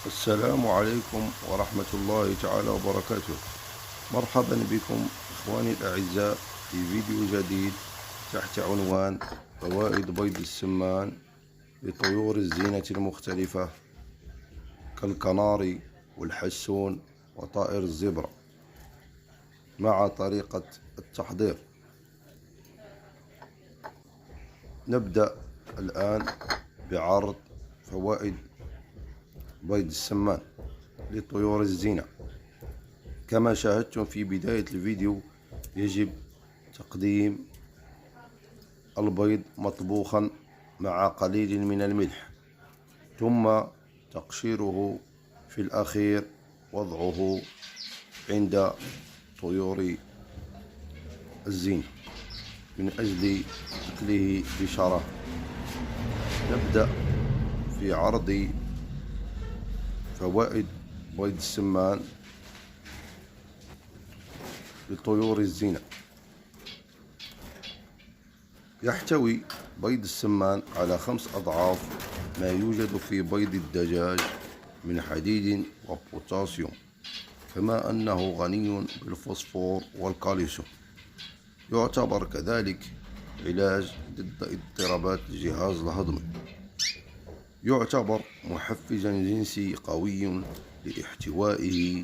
السلام عليكم ورحمة الله تعالى وبركاته. مرحبا بكم إخواني الأعزاء في فيديو جديد تحت عنوان فوائد بيض السمان لطيور الزينة المختلفة كالكناري والحسون وطائر الزبرة، مع طريقة التحضير. نبدأ الآن بعرض فوائد بيض السمان لطيور الزينة. كما شاهدتم في بداية الفيديو، يجب تقديم البيض مطبوخا مع قليل من الملح، ثم تقشيره في الأخير، وضعه عند طيور الزينة من أجل أكله بشراهة. نبدأ في عرض فوائد بيض السمان لطيور الزينة. يحتوي بيض السمان على 5 أضعاف ما يوجد في بيض الدجاج من حديد وبوتاسيوم، كما أنه غني بالفوسفور والكالسيوم. يعتبر كذلك علاج ضد اضطرابات الجهاز الهضمي. يعتبر محفزا جنسي قوي لاحتوائه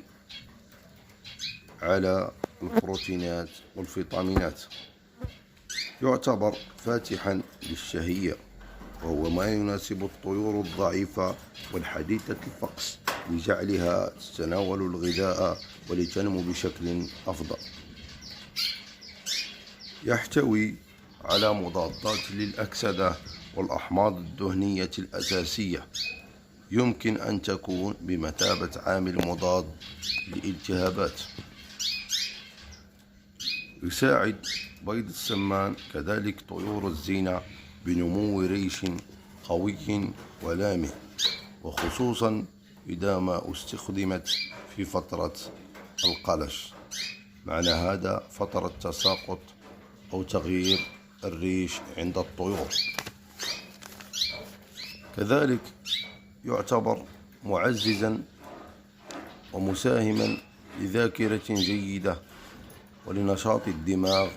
على البروتينات والفيتامينات. يعتبر فاتحا للشهية، وهو ما يناسب الطيور الضعيفة والحديثة الفقس لجعلها تتناول الغذاء ولتنمو بشكل أفضل. يحتوي على مضادات للأكسدة والأحماض الدهنية الأساسية، يمكن أن تكون بمثابة عامل مضاد للالتهابات. يساعد بيض السمان كذلك طيور الزينة بنمو ريش قوي ولامع، وخصوصا إذا ما استخدمت في فترة القلش، معنى هذا فترة تساقط أو تغيير الريش عند الطيور. كذلك يعتبر معززا ومساهما لذاكرة جيدة ولنشاط الدماغ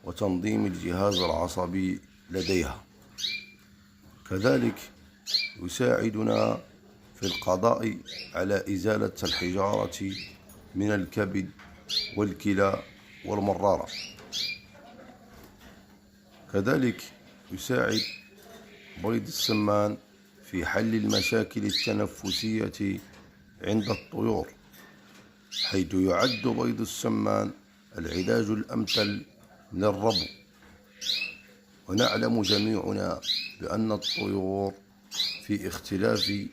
وتنظيم الجهاز العصبي لديها. كذلك يساعدنا في القضاء على إزالة الحجارة من الكبد والكلى والمرارة. كذلك يساعد بيض السمان في حل المشاكل التنفسية عند الطيور، حيث يعد بيض السمان العلاج الأمثل للربو. ونعلم جميعنا بأن الطيور في اختلاف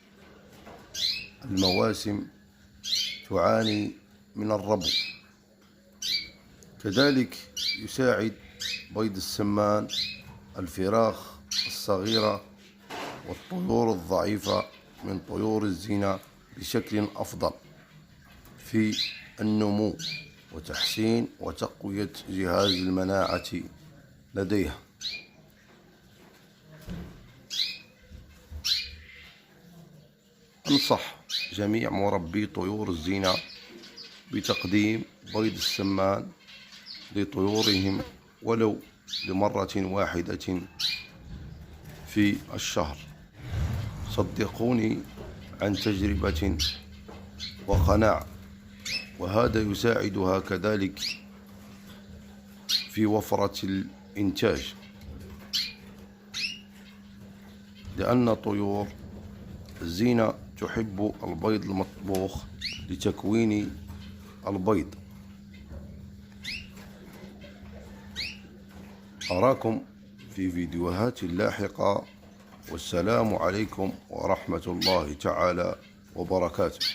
المواسم تعاني من الربو. كذلك يساعد بيض السمان الفراخ الصغيرة والطيور الضعيفة من طيور الزينة بشكل أفضل في النمو وتحسين وتقوية جهاز المناعة لديها. أنصح جميع مربي طيور الزينة بتقديم بيض السمان لطيورهم ولو لمرة واحدة في الشهر. صدقوني عن تجربة وقناعة، وهذا يساعدها كذلك في وفرة الإنتاج، لأن طيور الزينة تحب البيض المطبوخ لتكوين البيض. أراكم في فيديوهات لاحقة، والسلام عليكم ورحمة الله تعالى وبركاته.